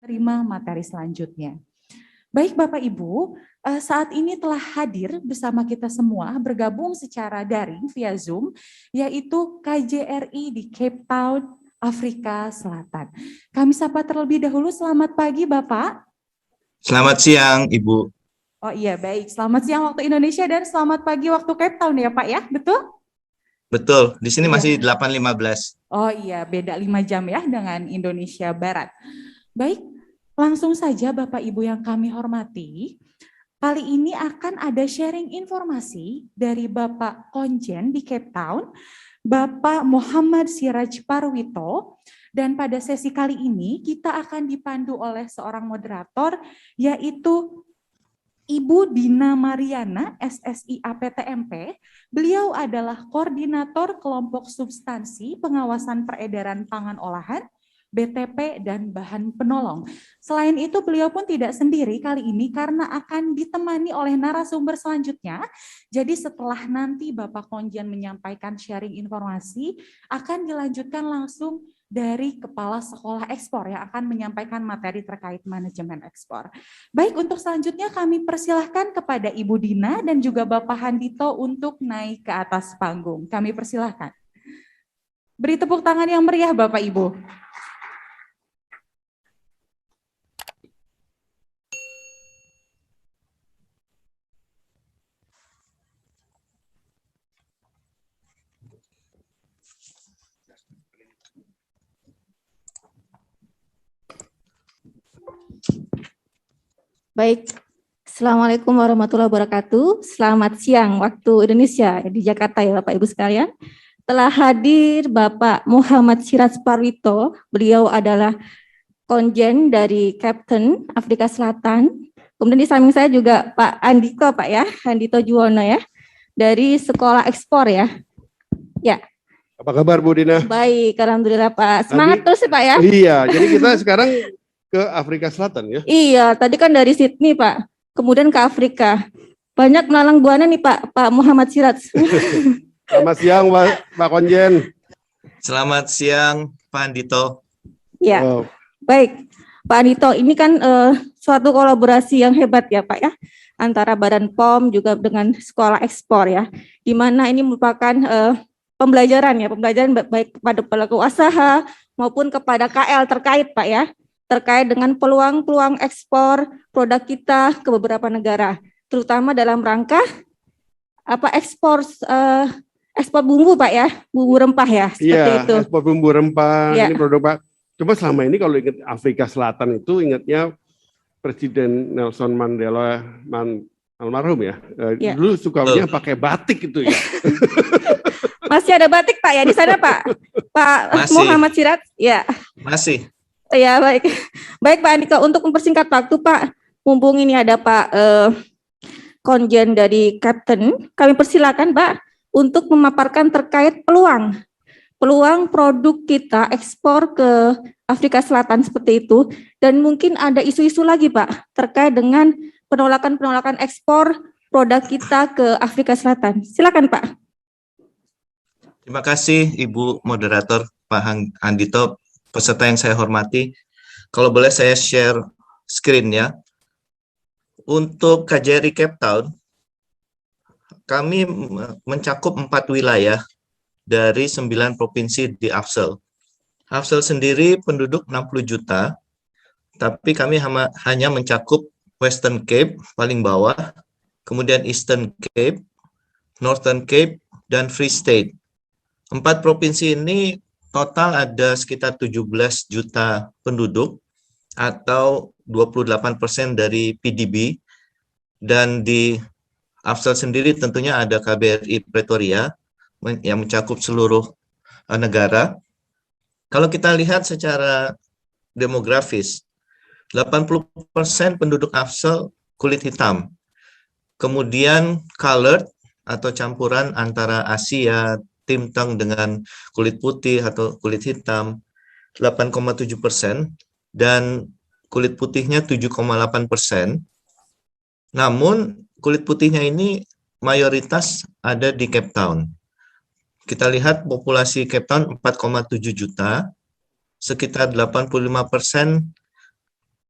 terima materi selanjutnya. Baik Bapak Ibu, saat ini telah hadir bersama kita semua bergabung secara daring via Zoom, yaitu KJRI di Cape Town, Afrika Selatan. Kami sapa terlebih dahulu, selamat pagi Bapak. Selamat siang Ibu. Oh iya baik, selamat siang waktu Indonesia dan selamat pagi waktu Cape Town ya Pak ya, betul? Betul, di sini Iya. masih 8.15. Oh iya, beda 5 jam ya dengan Indonesia Barat. Baik, langsung saja Bapak Ibu yang kami hormati, kali ini akan ada sharing informasi dari Bapak Konjen di Cape Town, Bapak Muhammad Siraj Parwito, dan pada sesi kali ini kita akan dipandu oleh seorang moderator, yaitu Ibu Dina Mariana, SSI APTMP. Beliau adalah koordinator kelompok substansi pengawasan peredaran pangan olahan, BTP, dan bahan penolong. Selain itu beliau pun tidak sendiri kali ini karena akan ditemani oleh narasumber selanjutnya. Jadi setelah nanti Bapak Konjen menyampaikan sharing informasi, akan dilanjutkan langsung dari Kepala Sekolah Ekspor yang akan menyampaikan materi terkait manajemen ekspor. Baik, untuk selanjutnya kami persilahkan kepada Ibu Dina dan juga Bapak Handito untuk naik ke atas panggung. Kami persilahkan. Beri tepuk tangan yang meriah Bapak Ibu. Baik, Assalamualaikum warahmatullahi wabarakatuh. Selamat siang waktu Indonesia di Jakarta ya Bapak Ibu sekalian. Telah hadir Bapak Muhammad Siraj Parwito, beliau adalah Konjen dari Captain Afrika Selatan. Kemudian di samping saya juga Pak Andito Pak ya, Andito Juwono ya, dari Sekolah Ekspor ya. Ya. Apa kabar Bu Dina? Baik, alhamdulillah Pak. Semangat terus ya Pak ya. Iya, jadi kita sekarang ke Afrika Selatan ya? Iya, tadi kan dari Sydney Pak, kemudian ke Afrika. Banyak melalang buana nih Pak Muhammad Siraj. Selamat siang Pak Konjen. Selamat siang Pak Andito. Ya, baik Pak Andito, ini kan suatu kolaborasi yang hebat ya Pak ya, antara Badan POM juga dengan Sekolah Ekspor ya, di mana ini merupakan pembelajaran baik kepada pelaku usaha maupun kepada KL terkait Pak ya, terkait dengan peluang-peluang ekspor produk kita ke beberapa negara, terutama dalam rangka ekspor bumbu Pak ya, bumbu rempah ya, seperti itu. Iya, ekspor bumbu rempah, ya. Ini produk Pak. Coba selama ini kalau ingat Afrika Selatan itu ingatnya Presiden Nelson Mandela almarhum ya. Dulu sukanya pakai batik itu ya. Masih ada batik Pak ya di sana Pak? Pak Muhammad Siraj? Ya. Masih. Ya baik, baik Pak Andika, untuk mempersingkat waktu Pak, mumpung ini ada Pak Konjen dari Captain, kami persilakan Pak untuk memaparkan terkait peluang produk kita ekspor ke Afrika Selatan seperti itu, dan mungkin ada isu-isu lagi Pak terkait dengan penolakan ekspor produk kita ke Afrika Selatan. Silakan Pak. Terima kasih Ibu Moderator Pak Andito. Peserta yang saya hormati, kalau boleh saya share screen ya. Untuk KJRI Cape Town, kami mencakup 4 wilayah dari 9 provinsi di Afsel. Afsel sendiri penduduk 60 juta, tapi kami hanya mencakup Western Cape paling bawah, kemudian Eastern Cape, Northern Cape, dan Free State. 4 provinsi ini total ada sekitar 17 juta penduduk atau 28% dari PDB, dan di Afsel sendiri tentunya ada KBRI Pretoria yang mencakup seluruh negara. Kalau kita lihat secara demografis, 80% penduduk Afsel kulit hitam, kemudian colored atau campuran antara Asia, Timteng dengan kulit putih atau kulit hitam 8,7%, dan kulit putihnya 7,8%. Namun kulit putihnya ini mayoritas ada di Cape Town. Kita lihat populasi Cape Town 4,7 juta, sekitar 85%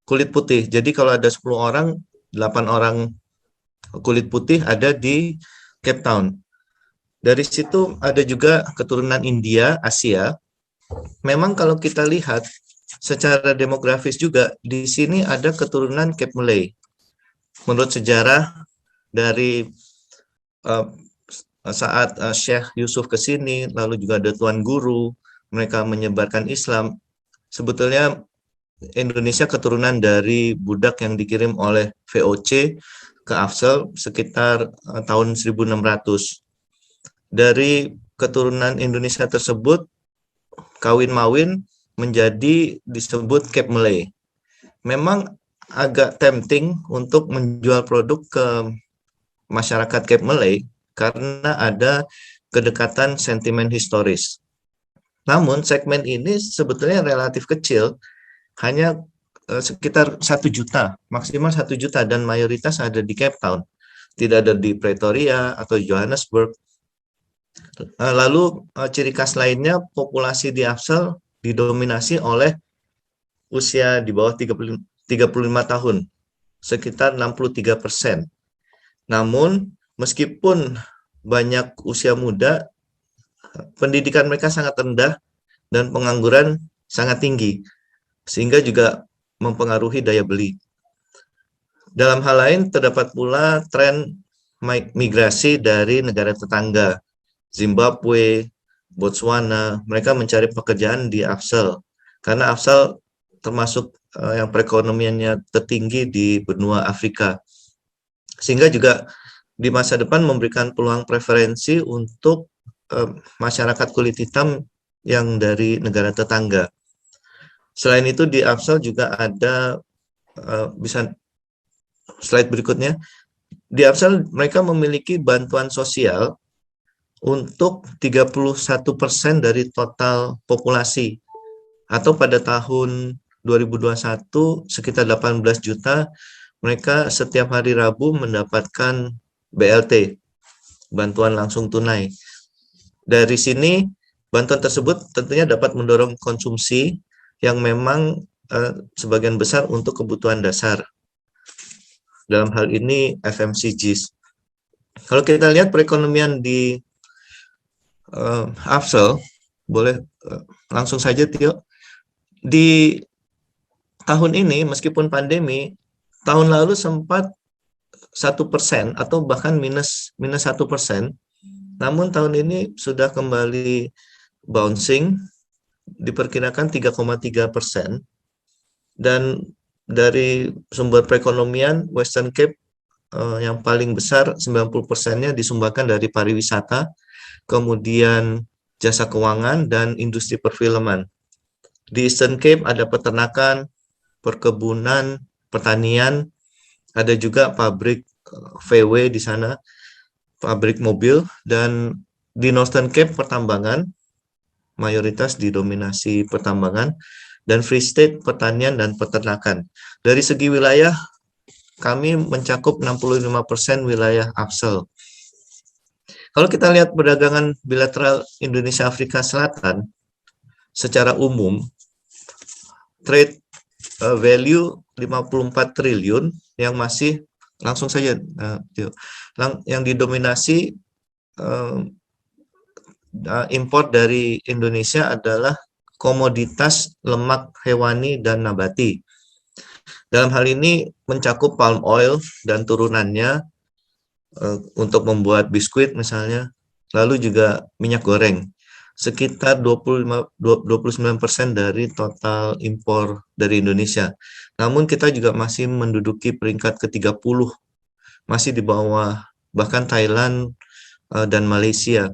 kulit putih. Jadi kalau ada 10 orang, 8 orang kulit putih ada di Cape Town. Dari situ ada juga keturunan India, Asia. Memang kalau kita lihat secara demografis juga, di sini ada keturunan Cape Malay. Menurut sejarah dari saat Syekh Yusuf ke sini, lalu juga ada Tuan Guru, mereka menyebarkan Islam. Sebetulnya Indonesia keturunan dari budak yang dikirim oleh VOC ke Afsel sekitar tahun 1600. Dari keturunan Indonesia tersebut, kawin-mawin menjadi disebut Cape Malay. Memang agak tempting untuk menjual produk ke masyarakat Cape Malay karena ada kedekatan sentimen historis. Namun segmen ini sebetulnya relatif kecil, hanya sekitar 1 juta, maksimal 1 juta, dan mayoritas ada di Cape Town, tidak ada di Pretoria atau Johannesburg. Lalu ciri khas lainnya, populasi di Afsel didominasi oleh usia di bawah 35 tahun, sekitar 63%. Namun meskipun banyak usia muda, pendidikan mereka sangat rendah dan pengangguran sangat tinggi, sehingga juga mempengaruhi daya beli. Dalam hal lain, terdapat pula tren migrasi dari negara tetangga, Zimbabwe, Botswana. Mereka mencari pekerjaan di Afsel, karena Afsel termasuk yang perekonomiannya tertinggi di benua Afrika. Sehingga juga di masa depan memberikan peluang preferensi untuk masyarakat kulit hitam yang dari negara tetangga. Selain itu di Afsel juga ada, bisa slide berikutnya, di Afsel mereka memiliki bantuan sosial untuk 31% dari total populasi, atau pada tahun 2021 sekitar 18 juta. Mereka setiap hari Rabu mendapatkan BLT, bantuan langsung tunai. Dari sini, bantuan tersebut tentunya dapat mendorong konsumsi yang memang sebagian besar untuk kebutuhan dasar. Dalam hal ini FMCGs. Kalau kita lihat perekonomian di Afsel, boleh langsung saja Tio. Di tahun ini meskipun pandemi, tahun lalu sempat 1% atau bahkan minus 1%. Namun tahun ini sudah kembali bouncing, diperkirakan 3,3%. Dan dari sumber perekonomian, Western Cape yang paling besar 90%-nya disumbangkan dari pariwisata, kemudian jasa keuangan, dan industri perfilman. Di Eastern Cape ada peternakan, perkebunan, pertanian, ada juga pabrik VW di sana, pabrik mobil, dan di Northern Cape pertambangan, mayoritas didominasi pertambangan, dan Free State pertanian dan peternakan. Dari segi wilayah, kami mencakup 65% wilayah Afsel. Kalau kita lihat perdagangan bilateral Indonesia-Afrika Selatan, secara umum, trade value 54 triliun yang masih langsung saja yang didominasi impor dari Indonesia adalah komoditas lemak hewani dan nabati. Dalam hal ini mencakup palm oil dan turunannya untuk membuat biskuit misalnya, lalu juga minyak goreng. Sekitar 29% dari total impor dari Indonesia. Namun kita juga masih menduduki peringkat ke-30, masih di bawah bahkan Thailand dan Malaysia.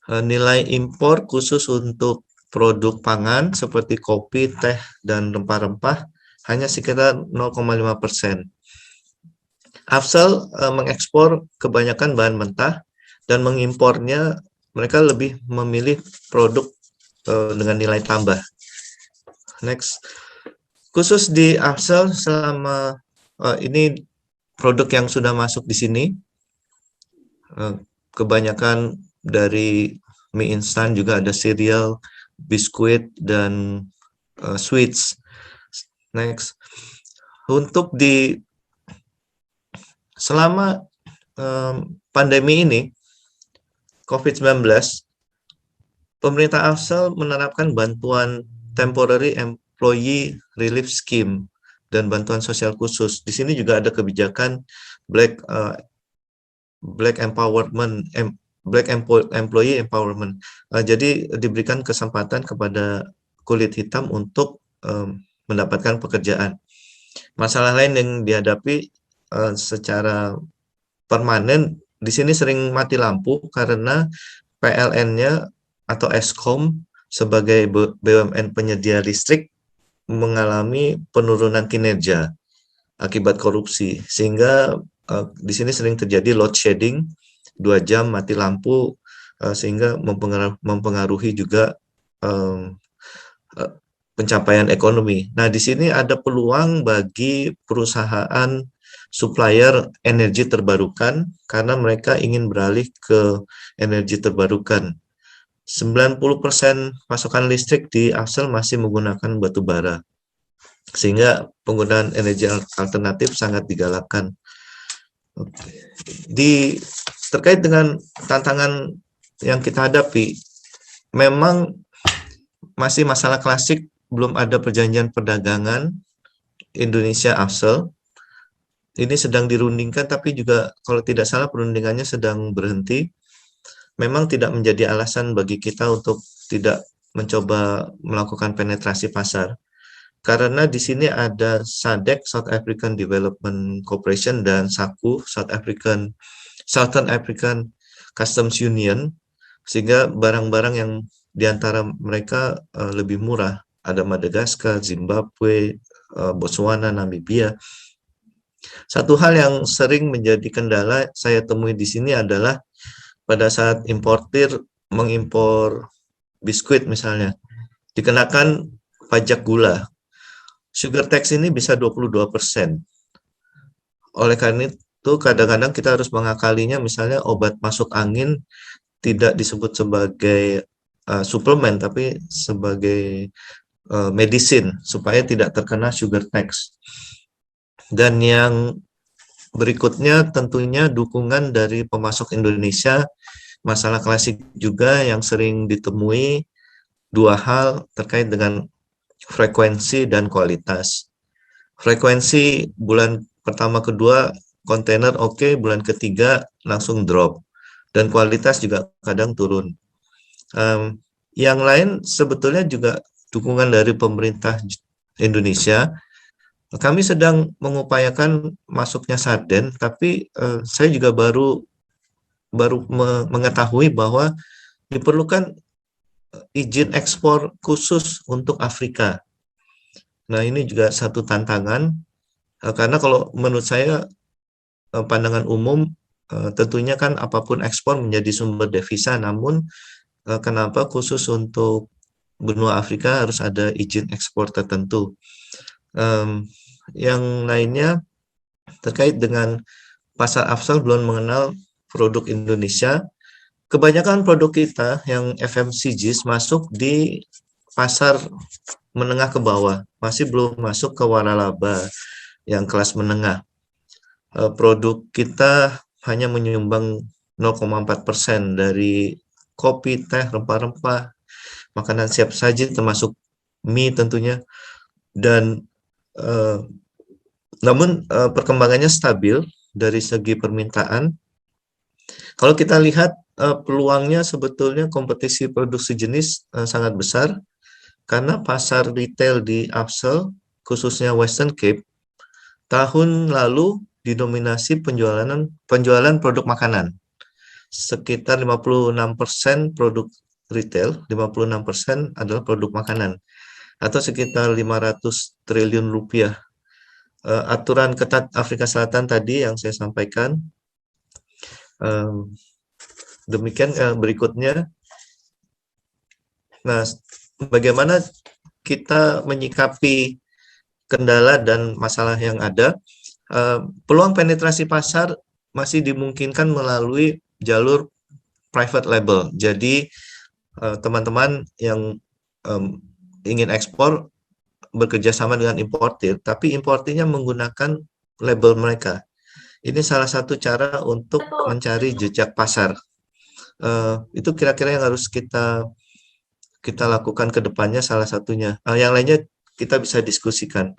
Nilai impor khusus untuk produk pangan seperti kopi, teh, dan rempah-rempah hanya sekitar 0,5%. Afsel mengekspor kebanyakan bahan mentah dan mengimpornya mereka lebih memilih produk dengan nilai tambah. Next. Khusus di Afsel selama ini produk yang sudah masuk di sini, kebanyakan dari mie instan, juga ada cereal, biskuit, dan sweets. Next. untuk selama pandemi ini COVID-19, pemerintah AFSEL menerapkan bantuan Temporary Employee Relief Scheme dan bantuan sosial khusus. Di sini juga ada kebijakan Black Employee Empowerment. Jadi diberikan kesempatan kepada kulit hitam untuk mendapatkan pekerjaan. Masalah lain yang dihadapi secara permanen di sini sering mati lampu karena PLN-nya atau Eskom sebagai BUMN penyedia listrik mengalami penurunan kinerja akibat korupsi, sehingga di sini sering terjadi load shedding, 2 jam mati lampu, sehingga mempengaruhi juga pencapaian ekonomi. Nah, di sini ada peluang bagi perusahaan supplier energi terbarukan karena mereka ingin beralih ke energi terbarukan. 90% pasokan listrik di AFSEL masih menggunakan batu bara, sehingga penggunaan energi alternatif sangat digalakkan. Terkait dengan tantangan yang kita hadapi, memang masih masalah klasik, belum ada perjanjian perdagangan Indonesia AFSEL. Ini sedang dirundingkan, tapi juga kalau tidak salah perundingannya sedang berhenti. Memang tidak menjadi alasan bagi kita untuk tidak mencoba melakukan penetrasi pasar. Karena di sini ada SADC, South African Development Corporation, dan SACU, Southern African Customs Union, sehingga barang-barang yang diantara mereka lebih murah. Ada Madagaskar, Zimbabwe, Botswana, Namibia. Satu hal yang sering menjadi kendala saya temui di sini adalah pada saat importir mengimpor biskuit misalnya, dikenakan pajak gula. Sugar tax ini bisa 22%. Oleh karena itu kadang-kadang kita harus mengakalinya, misalnya obat masuk angin tidak disebut sebagai suplemen tapi sebagai medicine supaya tidak terkena sugar tax. Dan yang berikutnya tentunya dukungan dari pemasok Indonesia. Masalah klasik juga yang sering ditemui, 2 hal terkait dengan frekuensi dan kualitas. Frekuensi bulan pertama kedua kontainer oke, bulan ketiga langsung drop, dan kualitas juga kadang turun. Yang lain sebetulnya juga dukungan dari pemerintah Indonesia. Kami sedang mengupayakan masuknya sarden, tapi saya juga baru mengetahui bahwa diperlukan izin ekspor khusus untuk Afrika. Nah, ini juga satu tantangan, karena kalau menurut saya pandangan umum tentunya kan apapun ekspor menjadi sumber devisa, namun kenapa khusus untuk benua Afrika harus ada izin ekspor tertentu. Yang lainnya terkait dengan pasar AFSEL belum mengenal produk Indonesia. Kebanyakan produk kita yang FMCGs masuk di pasar menengah ke bawah, masih belum masuk ke waralaba yang kelas menengah. Produk kita hanya menyumbang 0,4% dari kopi, teh, rempah-rempah, makanan siap saji termasuk mie tentunya, dan namun perkembangannya stabil dari segi permintaan. Kalau kita lihat peluangnya sebetulnya kompetisi produk sejenis sangat besar, karena pasar retail di AFSEL khususnya Western Cape tahun lalu didominasi penjualan produk makanan. Sekitar 56% produk retail, 56% adalah produk makanan, atau sekitar 500 triliun rupiah. Aturan ketat Afrika Selatan tadi yang saya sampaikan. Demikian berikutnya. Nah, bagaimana kita menyikapi kendala dan masalah yang ada? Peluang penetrasi pasar masih dimungkinkan melalui jalur private label. Jadi teman-teman yang ingin ekspor bekerja sama dengan importir, tapi importirnya menggunakan label mereka. Ini salah satu cara untuk mencari jejak pasar. Itu kira-kira yang harus kita lakukan ke depannya salah satunya. Yang lainnya kita bisa diskusikan.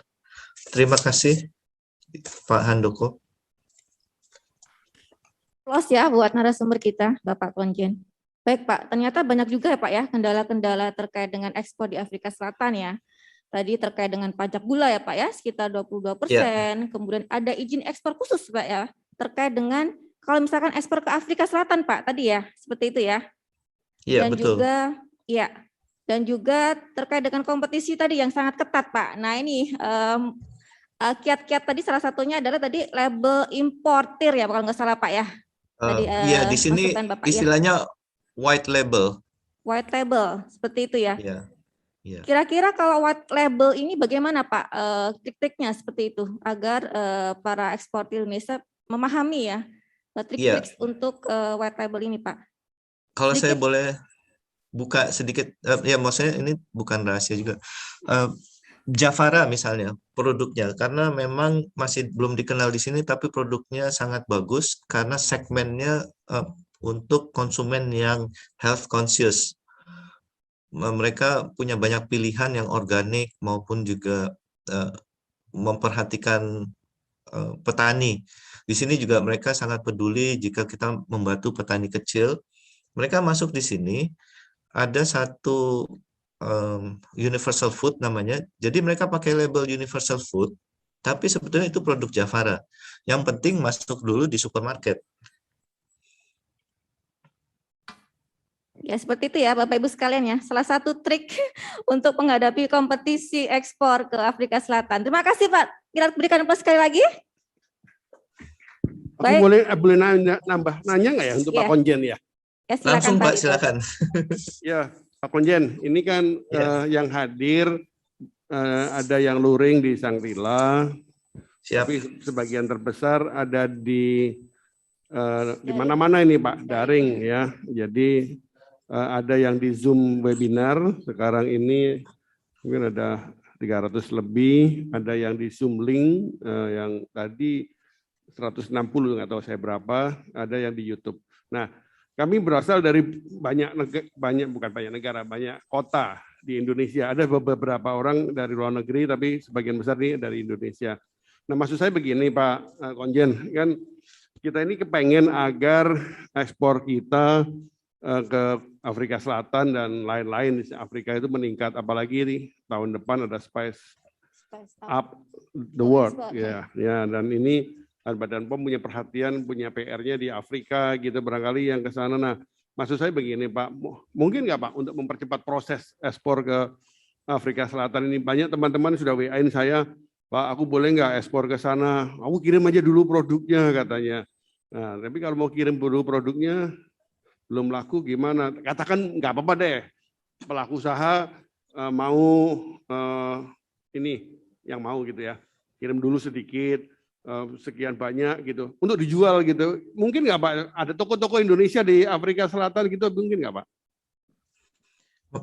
Terima kasih Pak Handoko. Close ya buat narasumber kita, Bapak Konjen. Baik Pak, ternyata banyak juga ya Pak ya kendala-kendala terkait dengan ekspor di Afrika Selatan ya. Tadi terkait dengan pajak gula ya Pak ya, sekitar 22%. Kemudian ada izin ekspor khusus Pak ya, terkait dengan kalau misalkan ekspor ke Afrika Selatan Pak, tadi ya, seperti itu ya. Iya, Dan betul. juga, ya, dan juga terkait dengan kompetisi tadi yang sangat ketat Pak. Nah ini, kiat-kiat tadi salah satunya adalah tadi label importir ya, kalau nggak salah Pak ya. Tadi Iya, di sini Bapak, istilahnya white label. White label, seperti itu ya. Iya. Iya. Kira-kira kalau white label ini bagaimana Pak trik-triknya seperti itu agar para eksportir Indonesia memahami ya trik-trik untuk white label ini Pak? Kalau saya boleh buka sedikit, ya maksudnya ini bukan rahasia juga. Javara misalnya produknya, karena memang masih belum dikenal di sini, tapi produknya sangat bagus karena segmennya untuk konsumen yang health conscious. Mereka punya banyak pilihan yang organik maupun juga memperhatikan petani. Di sini juga mereka sangat peduli jika kita membantu petani kecil. Mereka masuk di sini, ada satu universal food namanya. Jadi mereka pakai label universal food, tapi sebetulnya itu produk Javara. Yang penting masuk dulu di supermarket. Ya seperti itu ya Bapak Ibu sekalian ya. Salah satu trik untuk menghadapi kompetisi ekspor ke Afrika Selatan. Terima kasih Pak. Kita berikan plus sekali lagi. Aku boleh nambah nanya nggak ya untuk Pak Konjen ya? Ya silakan, langsung Pak, silakan. Ya Pak Konjen, ini kan yang hadir ada yang luring di Shangri-La, tapi sebagian terbesar ada di mana-mana ini Pak, daring ya. Jadi ada yang di Zoom webinar, sekarang ini mungkin ada 300 lebih, ada yang di Zoom link yang tadi 160, nggak tahu saya berapa, ada yang di YouTube. Nah, kami berasal dari banyak kota di Indonesia. Ada beberapa orang dari luar negeri, tapi sebagian besar ini dari Indonesia. Nah, maksud saya begini Pak Konjen, kan kita ini kepengen agar ekspor kita ke Afrika Selatan dan lain-lain di Afrika itu meningkat, apalagi nih tahun depan ada Spice Up the World ya, dan ini Badan POM punya perhatian, punya PR-nya di Afrika gitu, barangkali yang ke sana. Nah, maksud saya begini Pak, mungkin nggak Pak untuk mempercepat proses ekspor ke Afrika Selatan ini? Banyak teman-teman sudah WA-in saya, Pak, aku boleh nggak ekspor ke sana? Aku kirim aja dulu produknya katanya. Nah, tapi kalau mau kirim dulu produknya belum laku gimana? Katakan nggak apa-apa deh, pelaku usaha mau ini yang mau gitu ya, kirim dulu sedikit. Sekian banyak gitu untuk dijual gitu, mungkin nggak Pak? Ada toko-toko Indonesia di Afrika Selatan gitu, mungkin nggak Pak?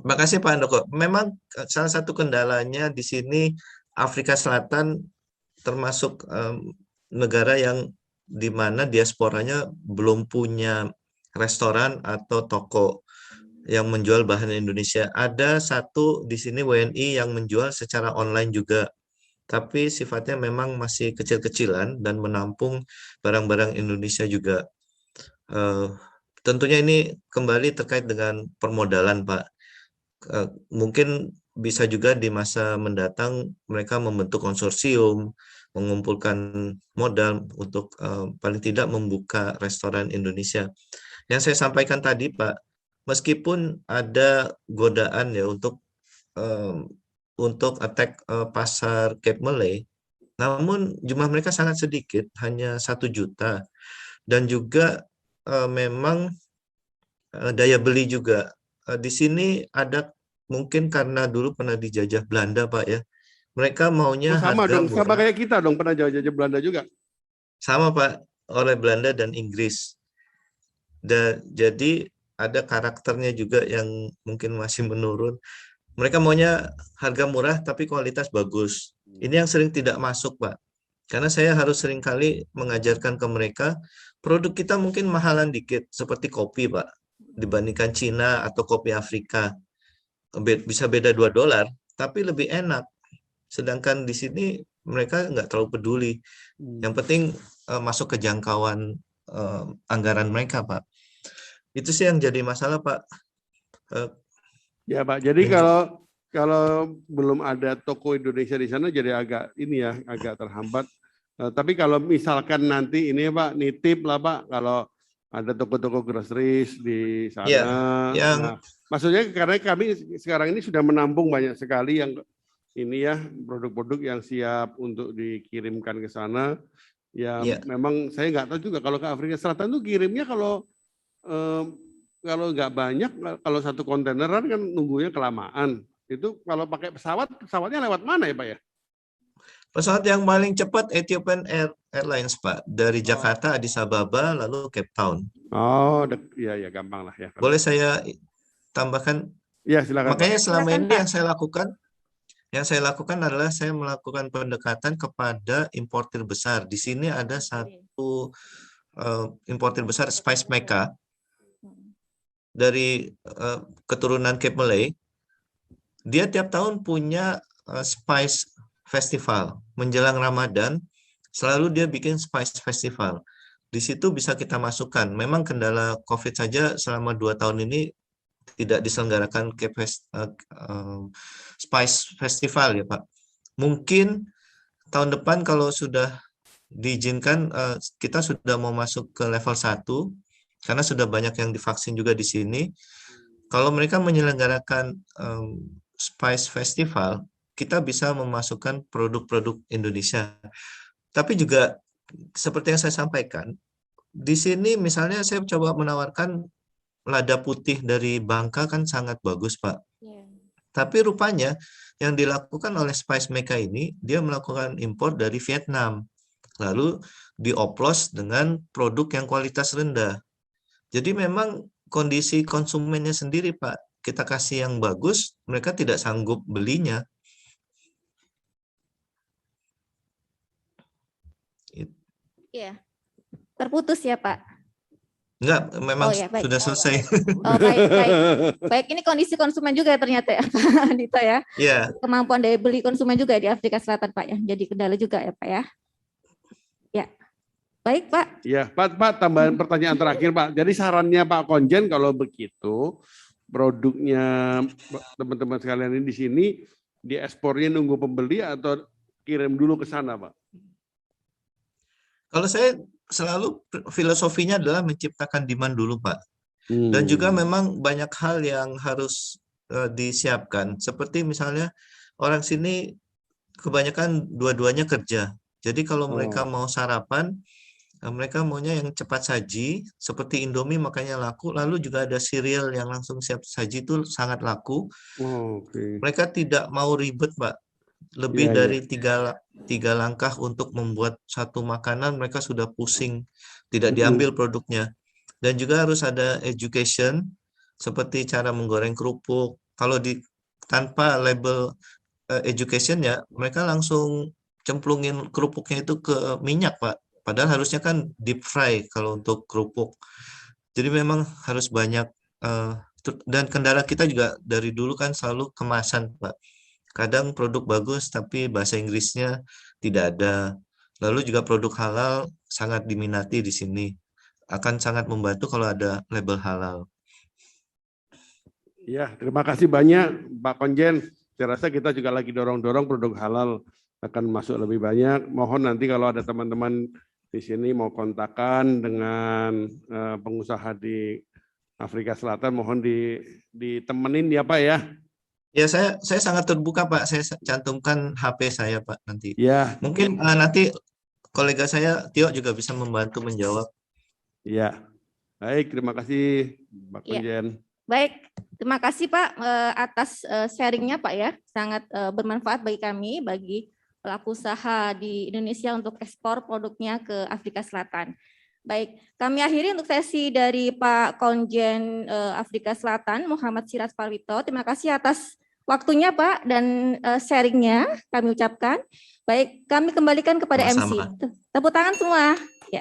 Makasih Pak Handoko. Memang salah satu kendalanya di sini Afrika Selatan termasuk negara yang di mana diasporanya belum punya restoran atau toko yang menjual bahan Indonesia. Ada satu di sini WNI yang menjual secara online juga, tapi sifatnya memang masih kecil-kecilan dan menampung barang-barang Indonesia juga. Tentunya ini kembali terkait dengan permodalan, Pak. Mungkin bisa juga di masa mendatang mereka membentuk konsorsium, mengumpulkan modal untuk paling tidak membuka restoran Indonesia. Yang saya sampaikan tadi, Pak, meskipun ada godaan ya untuk attack pasar Cape Malay, namun jumlah mereka sangat sedikit, hanya 1 juta. Dan juga memang daya beli juga. Di sini ada mungkin karena dulu pernah dijajah Belanda, Pak ya. Mereka maunya sama harga dong, murah. sama kayak kita dong, pernah jajah Belanda juga. Sama Pak, oleh Belanda dan Inggris. Jadi ada karakternya juga yang mungkin masih menurun. Mereka maunya harga murah tapi kualitas bagus. Ini yang sering tidak masuk, Pak. Karena saya harus seringkali mengajarkan ke mereka, produk kita mungkin mahalan dikit, seperti kopi, Pak. Dibandingkan Cina atau kopi Afrika. Bisa beda $2, tapi lebih enak. Sedangkan di sini mereka nggak terlalu peduli. Yang penting masuk ke jangkauan anggaran mereka, Pak. Itu sih yang jadi masalah, Pak. Ya Pak, jadi kalau belum ada toko Indonesia di sana jadi agak ini ya, agak terhambat. Tapi kalau misalkan nanti ini Pak, nitip lah Pak, kalau ada toko-toko groceries di sana. Ya, yang nah, maksudnya karena kami sekarang ini sudah menampung banyak sekali yang ini ya, produk-produk yang siap untuk dikirimkan ke sana. Ya, memang saya nggak tahu juga kalau ke Afrika Selatan tuh kirimnya kalau nggak banyak, kalau satu kontaineran kan nunggunya kelamaan. Itu kalau pakai pesawat, pesawatnya lewat mana ya Pak ya? pesawat yang paling cepat Ethiopian Airlines, Pak. Dari Jakarta, Addis Ababa, lalu Cape Town. Oh, ya gampang lah ya. Boleh saya tambahkan? Ya silakan. Makanya Pak. selama Silakan, ini Pak. yang saya lakukan adalah saya melakukan pendekatan kepada importir besar. Di sini ada satu importir besar, Spice Mecca, dari keturunan Cape Malay. Dia tiap tahun punya Spice Festival. Menjelang Ramadan, selalu dia bikin Spice Festival. Di situ bisa kita masukkan. Memang kendala COVID saja selama 2 tahun ini tidak diselenggarakan Spice Festival ya Pak. Mungkin tahun depan kalau sudah diizinkan, kita sudah mau masuk ke level 1, karena sudah banyak yang divaksin juga di sini. Kalau mereka menyelenggarakan Spice Festival, kita bisa memasukkan produk-produk Indonesia. Tapi juga seperti yang saya sampaikan, di sini misalnya saya coba menawarkan lada putih dari Bangka kan sangat bagus, Pak. Tapi rupanya yang dilakukan oleh Spice Mecca ini, dia melakukan impor dari Vietnam. Lalu dioplos dengan produk yang kualitas rendah. Jadi memang kondisi konsumennya sendiri, Pak. Kita kasih yang bagus, mereka tidak sanggup belinya. Iya. Terputus ya, Pak? Enggak, memang baik. sudah selesai. Baik, ini kondisi konsumen juga ternyata ya, Pak Dito ya. Iya. Kemampuan daya beli konsumen juga di Afrika Selatan, Pak ya. Jadi kendala juga ya, Pak ya. Ya. Baik, Pak. Ya, Pak, tambahan pertanyaan terakhir, Pak. Jadi sarannya Pak Konjen kalau begitu, produknya teman-teman sekalian ini di sini, diekspornya nunggu pembeli atau kirim dulu ke sana, Pak? Kalau saya selalu filosofinya adalah menciptakan demand dulu, Pak. Dan juga memang banyak hal yang harus disiapkan. Seperti misalnya orang sini kebanyakan dua-duanya kerja. Jadi kalau mereka mau sarapan, mereka maunya yang cepat saji, seperti Indomie makanya laku. Lalu juga ada cereal yang langsung siap saji itu sangat laku. Mereka tidak mau ribet, Pak. Lebih dari tiga langkah untuk membuat satu makanan, mereka sudah pusing, tidak diambil produknya. Dan juga harus ada education, seperti cara menggoreng kerupuk. Kalau tanpa label education ya, mereka langsung cemplungin kerupuknya itu ke minyak, Pak. Padahal harusnya kan deep fry kalau untuk kerupuk. Jadi memang harus banyak, dan kendala kita juga dari dulu kan selalu kemasan, Pak. Kadang produk bagus tapi bahasa Inggrisnya tidak ada. Lalu juga produk halal sangat diminati di sini. Akan sangat membantu kalau ada label halal. Ya, terima kasih banyak Pak Konjen. Saya rasa kita juga lagi dorong-dorong produk halal akan masuk lebih banyak. Mohon nanti kalau ada teman-teman di sini mau kontakan dengan pengusaha di Afrika Selatan, mohon ditemenin ya Pak ya. Ya, saya sangat terbuka, Pak. Saya cantumkan HP saya, Pak, nanti. Ya. Mungkin nanti kolega saya, Tio, juga bisa membantu menjawab. Ya. Baik, terima kasih, Pak Konjen. Ya. Baik, terima kasih Pak atas sharingnya Pak ya. Sangat bermanfaat bagi kami, bagi pelaku usaha di Indonesia untuk ekspor produknya ke Afrika Selatan. Baik, kami akhiri untuk sesi dari Pak Konjen Afrika Selatan, Muhammad Siras Parwito. Terima kasih atas waktunya Pak dan sharingnya kami ucapkan. Baik, kami kembalikan kepada MC. Sama-sama. Tepuk tangan semua. Ya.